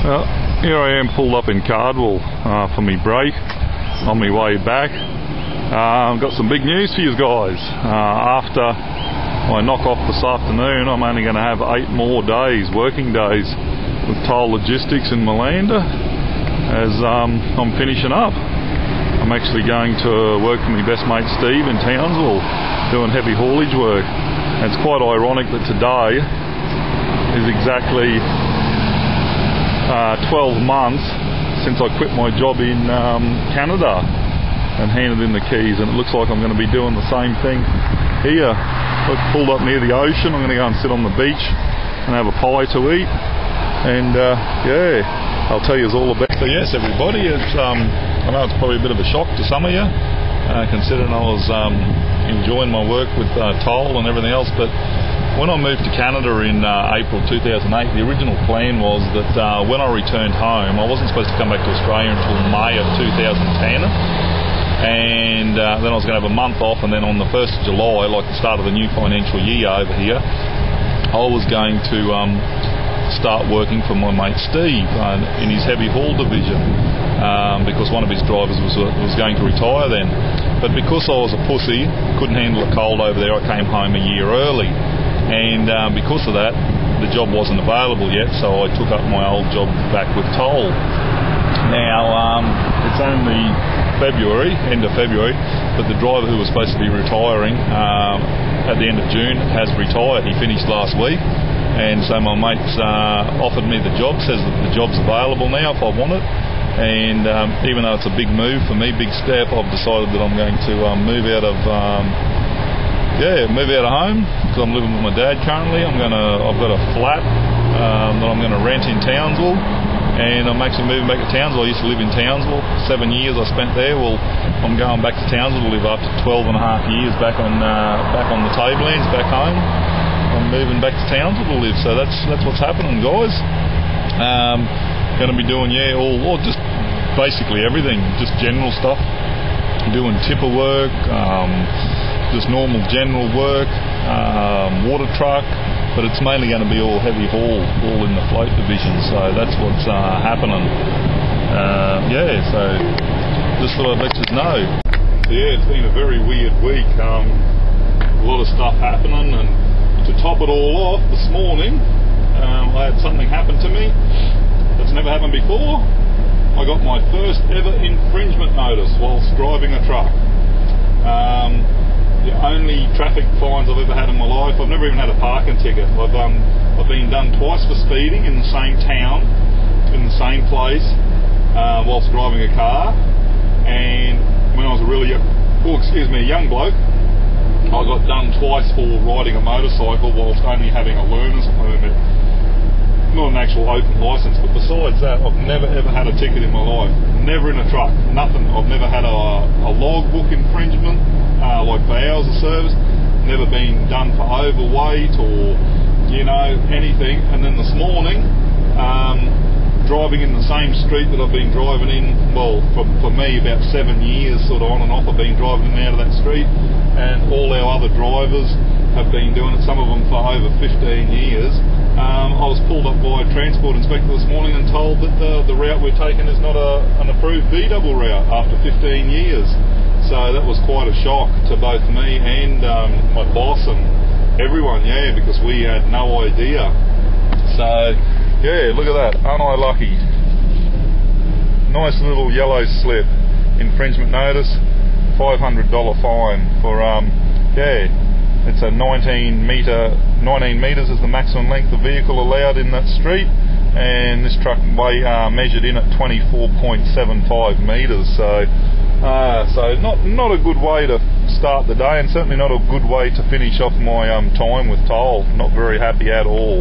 Well, here I am pulled up in Cardwell for my break on my way back. I've got some big news for you guys. After I knock off this afternoon, I'm only going to have 8 more days, working days, with Toll Logistics in Malanda as I'm finishing up. I'm actually going to work for my best mate Steve in Townsville doing heavy haulage work. And it's quite ironic that today is exactly 12 months since I quit my job in Canada and handed in the keys, and it looks like I'm going to be doing the same thing here. I've pulled up near the ocean. I'm going to go and sit on the beach and have a pie to eat, and yeah, I'll tell you all about it. So yes, everybody, it's I know it's probably a bit of a shock to some of you, considering I was enjoying my work with Toll and everything else, but when I moved to Canada in April 2008, the original plan was that when I returned home, I wasn't supposed to come back to Australia until May of 2010, and then I was going to have a month off, and then on the 1st of July, like the start of the new financial year over here, I was going to start working for my mate Steve in his heavy haul division, because one of his drivers was going to retire then. But because I was a pussy, couldn't handle the cold over there, I came home a year early. And because of that, the job wasn't available yet, so I took up my old job back with Toll. Now, it's only February, end of February, but the driver who was supposed to be retiring at the end of June has retired. He finished last week, and so my mate's offered me the job, says that the job's available now if I want it. And even though it's a big move for me, big step, I've decided that I'm going to move out of home, because I'm living with my dad currently. I've got a flat that I'm going to rent in Townsville, and I'm actually moving back to Townsville. I used to live in Townsville, 7 years I spent there. Well, I'm going back to Townsville to live after 12 and a half years back on the tablelands back home. I'm moving back to Townsville to live, so that's what's happening, guys. Going to be doing all just basically everything, just general stuff, doing tipper work, just normal general work, water truck, but it's mainly going to be all heavy haul, all in the float division, so that's what's happening. So just thought I'd let you know. So yeah, it's been a very weird week, a lot of stuff happening, and to top it all off, this morning I had something happen to me that's never happened before. I got my first ever infringement notice whilst driving a truck. The only traffic fines I've ever had in my life. I've never even had a parking ticket. I've been done twice for speeding in the same town, in the same place, whilst driving a car. And when I was a young bloke, I got done twice for riding a motorcycle whilst only having a learner's permit. Not an actual open licence, but besides that, I've never ever had a ticket in my life. Never in a truck, nothing. I've never had a logbook infringement, like for hours of service. Never been done for overweight or, anything. And then this morning, driving in the same street that I've been driving in, well, for me, about 7 years, sort of on and off, I've been driving in and out of that street, and all our other drivers have been doing it, some of them for over 15 years. I was pulled up by a transport inspector this morning and told that the route we're taking is not an approved B-double route after 15 years. So that was quite a shock to both me and my boss and everyone, because we had no idea. So, yeah, look at that, aren't I lucky? Nice little yellow slip, infringement notice, $500 fine for, it's a 19 metres is the maximum length of vehicle allowed in that street, and this truck measured in at 24.75 metres, so not a good way to start the day, and certainly not a good way to finish off my time with Toll. Not very happy at all.